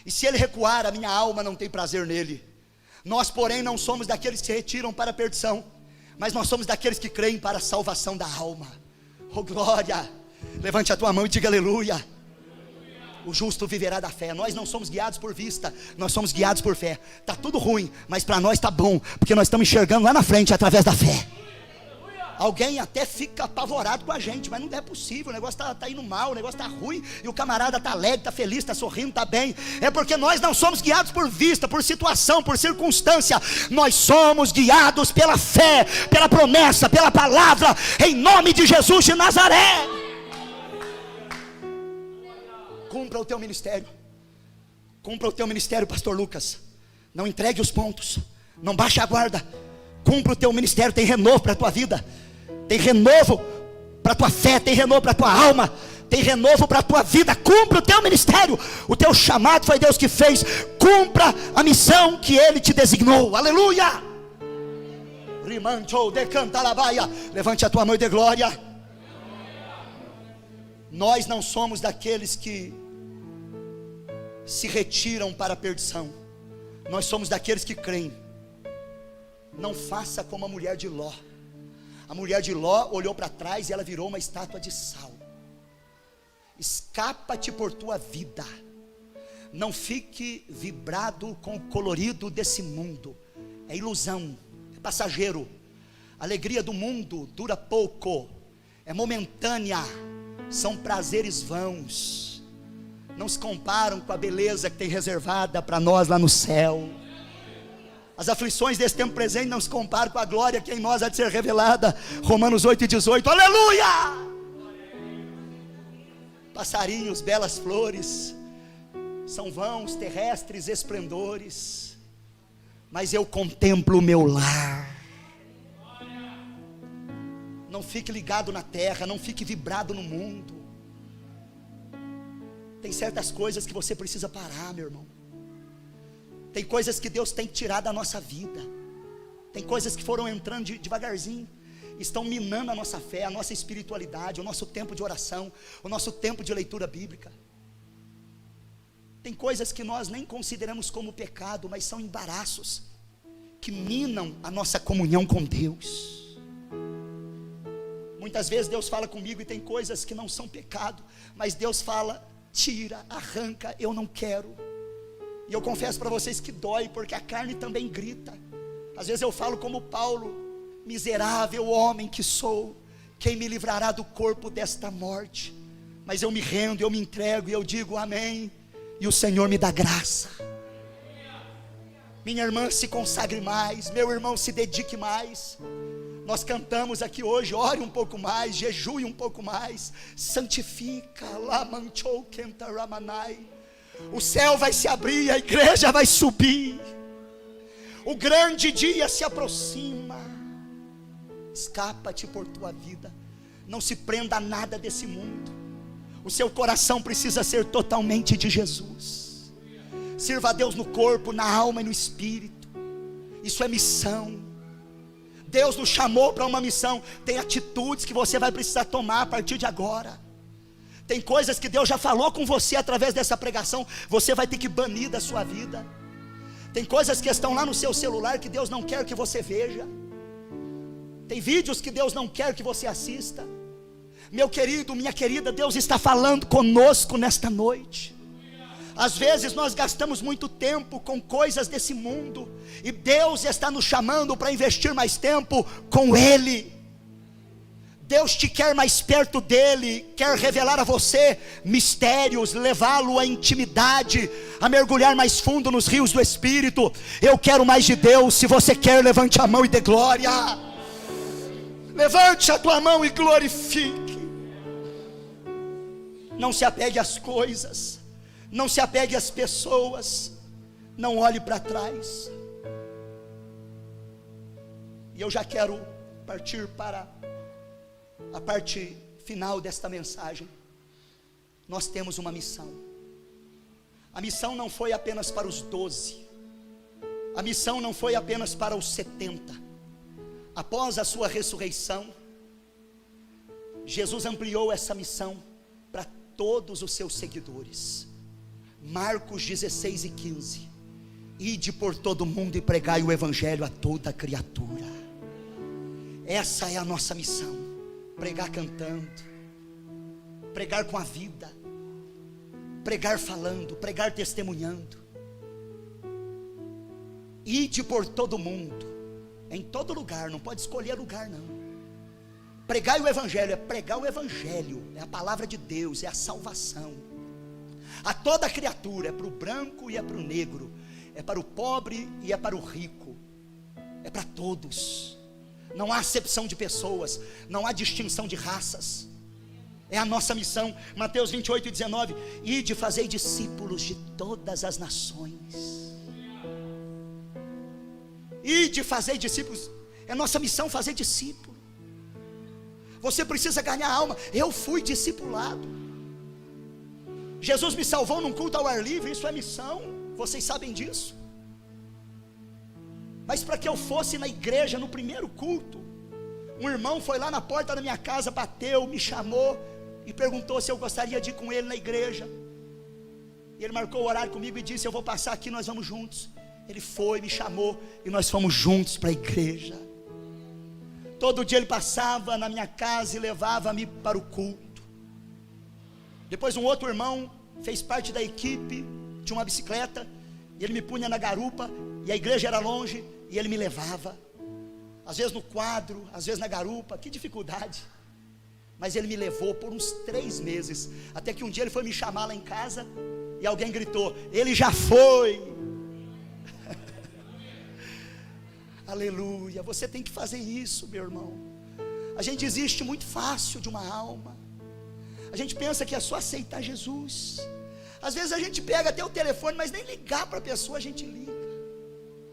e se ele recuar, a minha alma não tem prazer nele. Nós, porém, não somos daqueles que se retiram para a perdição, mas nós somos daqueles que creem para a salvação da alma. Oh glória! Levante a tua mão e diga aleluia. O justo viverá da fé. Nós não somos guiados por vista, nós somos guiados por fé. Está tudo ruim, mas para nós está bom, porque nós estamos enxergando lá na frente através da fé. Alguém até fica apavorado com a gente, mas não é possível, o negócio está indo mal, o negócio está ruim, e o camarada está alegre, está feliz, está sorrindo, está bem. É porque nós não somos guiados por vista, por situação, por circunstância. Nós somos guiados pela fé, pela promessa, pela palavra, em nome de Jesus de Nazaré. Cumpra o teu ministério. Cumpra o teu ministério, pastor Lucas. Não entregue os pontos, não baixe a guarda. Cumpra o teu ministério. Tem renovo para a tua vida, tem renovo para a tua fé, tem renovo para a tua alma, tem renovo para a tua vida. Cumpra o teu ministério. O teu chamado foi Deus que fez. Cumpra a missão que Ele te designou. Aleluia. Levante a tua mão de glória. Nós não somos daqueles que se retiram para a perdição. Nós somos daqueles que creem. Não faça como a mulher de Ló. A mulher de Ló olhou para trás e ela virou uma estátua de sal. Escapa-te por tua vida. Não fique vibrado com o colorido desse mundo. É ilusão, é passageiro. A alegria do mundo dura pouco, é momentânea, são prazeres vãos. Não se comparam com a beleza que tem reservada para nós lá no céu. As aflições desse tempo presente não se comparam com a glória que em nós há de ser revelada. Romanos 8:18, aleluia! Passarinhos, belas flores, são vãos, terrestres esplendores, mas eu contemplo o meu lar. Não fique ligado na terra, não fique vibrado no mundo. Tem certas coisas que você precisa parar, meu irmão. Tem coisas que Deus tem que tirar da nossa vida. Tem coisas que foram entrando devagarzinho, estão minando a nossa fé, a nossa espiritualidade, o nosso tempo de oração, o nosso tempo de leitura bíblica. Tem coisas que nós nem consideramos como pecado, mas são embaraços que minam a nossa comunhão com Deus. Muitas vezes Deus fala comigo e tem coisas que não são pecado, mas Deus fala: tira, arranca, eu não quero. E eu confesso para vocês que dói, porque a carne também grita. Às vezes eu falo como Paulo: miserável homem que sou, quem me livrará do corpo desta morte? Mas eu me rendo, eu me entrego e eu digo amém, e o Senhor me dá graça. Minha irmã, se consagre mais, meu irmão, se dedique mais. Nós cantamos aqui hoje: ore um pouco mais, jejue um pouco mais, santifica. O céu vai se abrir, a igreja vai subir, o grande dia se aproxima. Escapa-te por tua vida, não se prenda a nada desse mundo. O seu coração precisa ser totalmente de Jesus. Sirva a Deus no corpo, na alma e no espírito. Isso é missão. Deus nos chamou para uma missão. Tem atitudes que você vai precisar tomar a partir de agora. Tem coisas que Deus já falou com você através dessa pregação, você vai ter que banir da sua vida. Tem coisas que estão lá no seu celular que Deus não quer que você veja. Tem vídeos que Deus não quer que você assista. Meu querido, minha querida, Deus está falando conosco nesta noite. Às vezes nós gastamos muito tempo com coisas desse mundo, e Deus está nos chamando para investir mais tempo com Ele. Deus te quer mais perto dEle, quer revelar a você mistérios, levá-lo à intimidade, a mergulhar mais fundo nos rios do Espírito. Eu quero mais de Deus. Se você quer, levante a mão e dê glória. Levante a tua mão e glorifique. Não se apegue às coisas, não se apegue às pessoas, não olhe para trás. E eu já quero partir para a parte final desta mensagem. Nós temos uma missão. A missão não foi apenas para os 12, a missão não foi apenas para os 70. Após a sua ressurreição, Jesus ampliou essa missão para todos os seus seguidores. Marcos 16:15: ide por todo o mundo e pregai o evangelho a toda criatura. Essa é a nossa missão: pregar cantando, pregar com a vida, pregar falando, pregar testemunhando. Ide por todo mundo, em todo lugar, não pode escolher lugar não. Pregai o evangelho, é pregar o evangelho, é a palavra de Deus, é a salvação a toda criatura, é para o branco e é para o negro, é para o pobre e é para o rico, é para todos. Não há acepção de pessoas, não há distinção de raças. É a nossa missão. Mateus 28:19: ide, fazei discípulos de todas as nações. Ide, fazei discípulos. É nossa missão fazer discípulo. Você precisa ganhar alma. Eu fui discipulado. Jesus me salvou num culto ao ar livre. Isso é missão, vocês sabem disso. Mas para que eu fosse na igreja no primeiro culto, um irmão foi lá na porta da minha casa, bateu, me chamou e perguntou se eu gostaria de ir com ele na igreja. E ele marcou o horário comigo e disse: eu vou passar aqui, nós vamos juntos. Ele foi, me chamou e nós fomos juntos para a igreja. Todo dia ele passava na minha casa e levava-me para o culto. Depois um outro irmão fez parte da equipe, tinha uma bicicleta, e ele me punha na garupa, e a igreja era longe, e ele me levava, às vezes no quadro, às vezes na garupa. Que dificuldade! Mas ele me levou por uns 3 meses, até que um dia ele foi me chamar lá em casa, e alguém gritou: ele já foi. Aleluia. Você tem que fazer isso, meu irmão. A gente desiste muito fácil de uma alma. A gente pensa que é só aceitar Jesus. Às vezes a gente pega até o telefone, mas nem ligar para a pessoa a gente liga.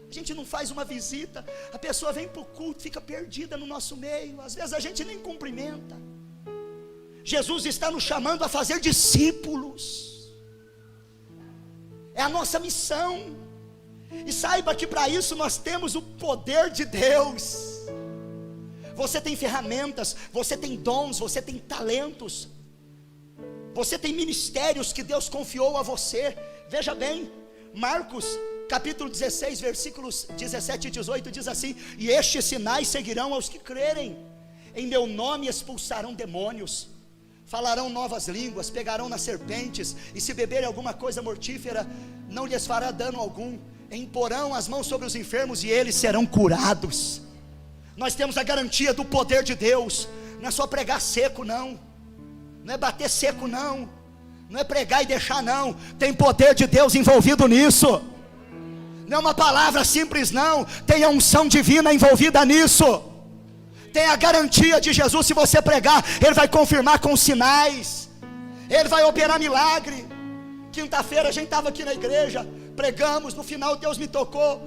A gente não faz uma visita, a pessoa vem para o culto, fica perdida no nosso meio. Às vezes a gente nem cumprimenta. Jesus está nos chamando a fazer discípulos. É a nossa missão. E saiba que para isso nós temos o poder de Deus. Você tem ferramentas, você tem dons, você tem talentos, você tem ministérios que Deus confiou a você. Veja bem, Marcos capítulo 16, versículos 17 e 18 diz assim: e estes sinais seguirão aos que crerem, em meu nome expulsarão demônios, falarão novas línguas, pegarão nas serpentes, e se beberem alguma coisa mortífera, não lhes fará dano algum, imporão as mãos sobre os enfermos e eles serão curados. Nós temos a garantia do poder de Deus. Não é só pregar seco não, não é bater seco não, não é pregar e deixar não, tem poder de Deus envolvido nisso. Não é uma palavra simples não, tem a unção divina envolvida nisso. Tem a garantia de Jesus. Se você pregar, Ele vai confirmar com sinais, Ele vai operar milagre. Quinta-feira a gente estava aqui na igreja, pregamos, no final Deus me tocou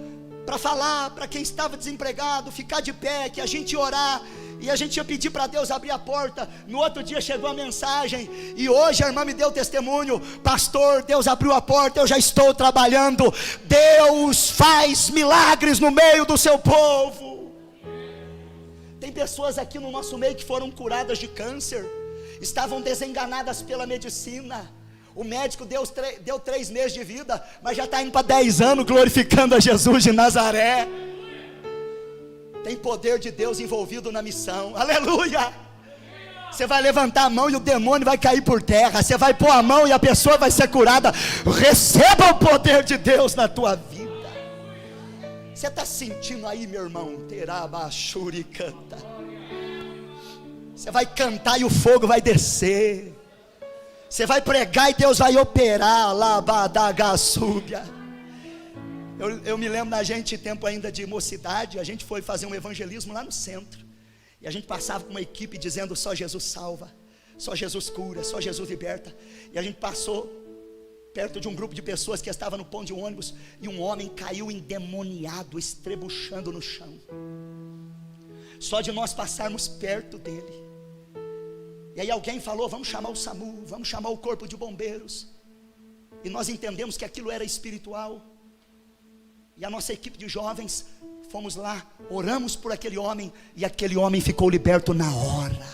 para falar para quem estava desempregado, ficar de pé, que a gente ia orar, e a gente ia pedir para Deus abrir a porta. No outro dia chegou a mensagem, e hoje a irmã me deu testemunho: pastor, Deus abriu a porta, eu já estou trabalhando. Deus faz milagres no meio do seu povo. Tem pessoas aqui no nosso meio que foram curadas de câncer, estavam desenganadas pela medicina. O médico deu 3 meses de vida, mas já está indo para 10 anos glorificando a Jesus de Nazaré. Tem poder de Deus envolvido na missão, aleluia. Você vai levantar a mão e o demônio vai cair por terra. Você vai pôr a mão e a pessoa vai ser curada. Receba o poder de Deus na tua vida. Você está sentindo aí, meu irmão? Terabachuri canta. Você vai cantar e o fogo vai descer. Você vai pregar e Deus vai operar. Labadagasúbia. Eu me lembro da gente, tempo ainda de mocidade, a gente foi fazer um evangelismo lá no centro, e a gente passava com uma equipe dizendo: só Jesus salva, só Jesus cura, só Jesus liberta. E a gente passou perto de um grupo de pessoas que estava no ponto de ônibus, e um homem caiu endemoniado, estrebuchando no chão. Só de nós passarmos perto dele, e aí alguém falou: vamos chamar o SAMU, vamos chamar o corpo de bombeiros. E nós entendemos que aquilo era espiritual. E a nossa equipe de jovens fomos lá, oramos por aquele homem, e aquele homem ficou liberto na hora.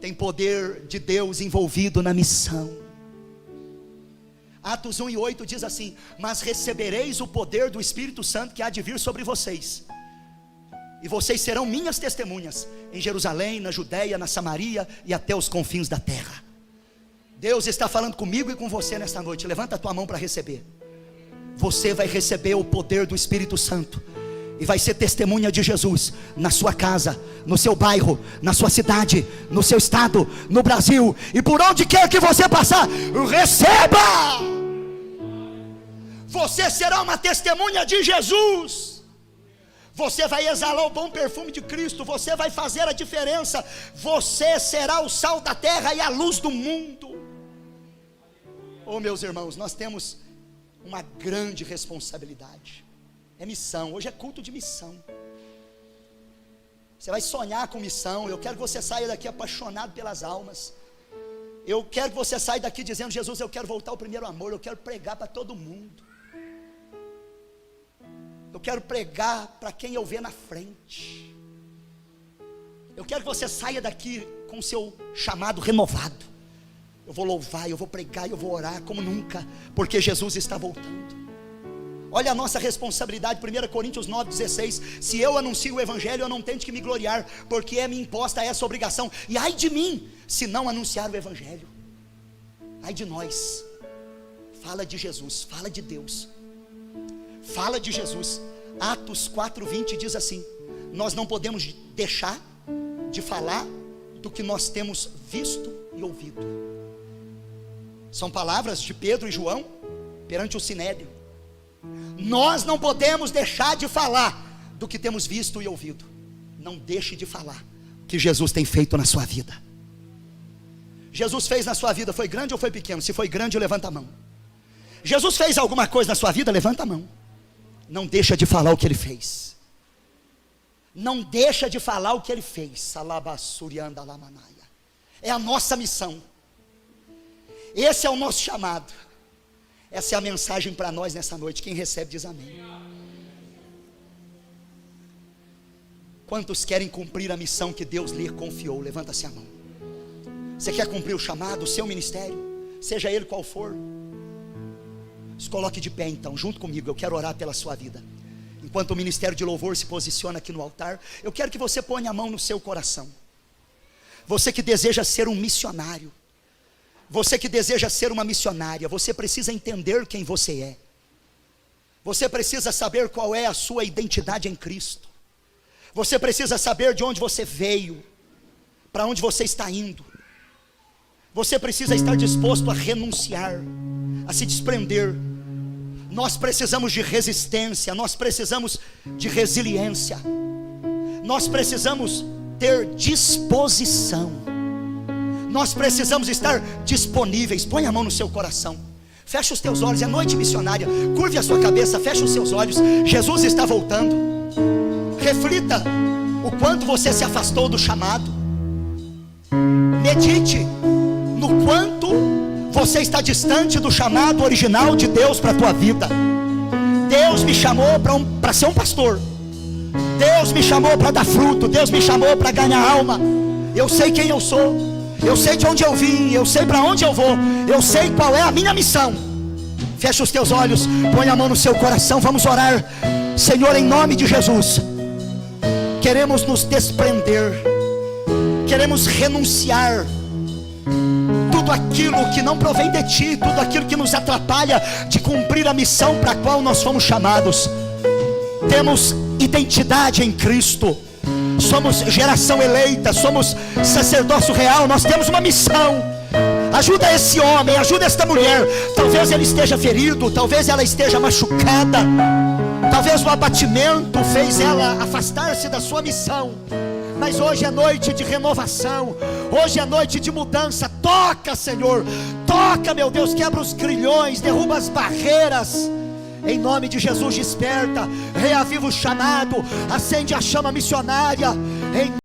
Tem poder de Deus envolvido na missão. Atos 1:8 diz assim: mas recebereis o poder do Espírito Santo que há de vir sobre vocês, e vocês serão minhas testemunhas em Jerusalém, na Judeia, na Samaria e até os confins da terra. Deus está falando comigo e com você nesta noite. Levanta a tua mão para receber. Você vai receber o poder do Espírito Santo e vai ser testemunha de Jesus na sua casa, no seu bairro, na sua cidade, no seu estado, no Brasil, e por onde quer que você passar, receba! Você será uma testemunha de Jesus. Você vai exalar o bom perfume de Cristo. Você vai fazer a diferença. Você será o sal da terra e a luz do mundo. Oh, meus irmãos, nós temos uma grande responsabilidade. É missão. Hoje é culto de missão. Você vai sonhar com missão. Eu quero que você saia daqui apaixonado pelas almas. Eu quero que você saia daqui dizendo: Jesus, eu quero voltar ao primeiro amor. Eu quero pregar para todo mundo. Eu quero pregar para quem eu ver na frente. Eu quero que você saia daqui com o seu chamado renovado. Eu vou louvar, eu vou pregar, eu vou orar como nunca, porque Jesus está voltando. Olha a nossa responsabilidade, 1 Coríntios 9:16. Se eu anuncio o Evangelho, eu não tento que me gloriar, porque é me imposta essa obrigação. E ai de mim, se não anunciar o Evangelho. Ai de nós. Fala de Jesus, fala de Deus, fala de Jesus. Atos 4:20 diz assim: nós não podemos deixar de falar do que nós temos visto e ouvido. São palavras de Pedro e João perante o Sinédrio. Nós não podemos deixar de falar do que temos visto e ouvido. Não deixe de falar o que Jesus tem feito na sua vida. Jesus fez na sua vida, foi grande ou foi pequeno? Se foi grande, levanta a mão. Jesus fez alguma coisa na sua vida? Levanta a mão. Não deixa de falar o que Ele fez. Não deixa de falar o que Ele fez. É a nossa missão. Esse é o nosso chamado. Essa é a mensagem para nós nessa noite. Quem recebe diz amém. Quantos querem cumprir a missão que Deus lhe confiou? Levanta-se a mão. Você quer cumprir o chamado, o seu ministério, seja ele qual for? Se coloque de pé então, junto comigo. Eu quero orar pela sua vida. Enquanto o ministério de louvor se posiciona aqui no altar, eu quero que você ponha a mão no seu coração. Você que deseja ser um missionário, você que deseja ser uma missionária, você precisa entender quem você é. Você precisa saber qual é a sua identidade em Cristo. Você precisa saber de onde você veio, para onde você está indo. Você precisa estar disposto a renunciar, a se desprender. Nós precisamos de resistência, nós precisamos de resiliência, nós precisamos ter disposição, nós precisamos estar disponíveis. Põe a mão no seu coração, fecha os teus olhos, é noite missionária, curve a sua cabeça, fecha os seus olhos, Jesus está voltando. Reflita o quanto você se afastou do chamado, medite no quanto você está distante do chamado original de Deus para a tua vida. Deus me chamou para ser um pastor, Deus me chamou para dar fruto, Deus me chamou para ganhar alma. Eu sei quem eu sou, eu sei de onde eu vim, eu sei para onde eu vou, eu sei qual é a minha missão. Fecha os teus olhos, põe a mão no seu coração, vamos orar. Senhor, em nome de Jesus, queremos nos desprender, queremos renunciar tudo aquilo que não provém de Ti, tudo aquilo que nos atrapalha de cumprir a missão para a qual nós fomos chamados. Temos identidade em Cristo, somos geração eleita, somos sacerdócio real, nós temos uma missão. Ajuda esse homem, ajuda esta mulher. Talvez ele esteja ferido, talvez ela esteja machucada, talvez o abatimento fez ela afastar-se da sua missão. Mas hoje é noite de renovação, hoje é noite de mudança. Toca, Senhor, toca, meu Deus, quebra os grilhões, derruba as barreiras. Em nome de Jesus, desperta, reaviva o chamado, acende a chama missionária. Em